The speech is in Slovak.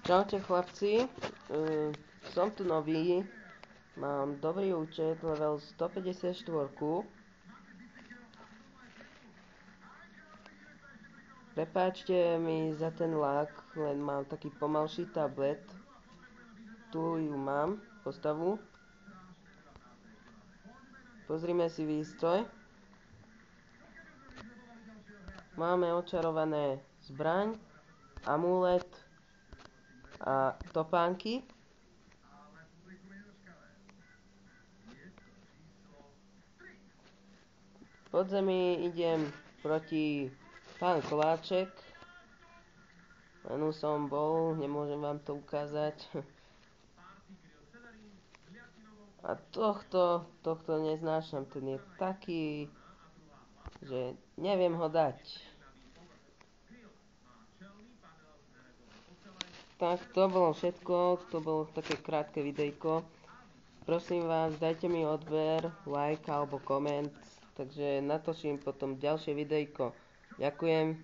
Čaute chlapci, som tu nový, mám dobrý účet, level 154. Prepáčte mi za ten lag, len mám taký pomalší tablet. Tu ju mám, postavu. Pozrime si výstroj. Máme očarované zbraň, amulet a topánky. V podzemí idem proti pán Koláček. Len už som bol, nemôžem vám to ukázať. A tohto neznášam, ten je taký, že neviem ho dať. Tak to bolo všetko, to bolo také krátke videjko. Prosím vás, dajte mi odber, like alebo koment, takže natočím potom ďalšie videjko. Ďakujem.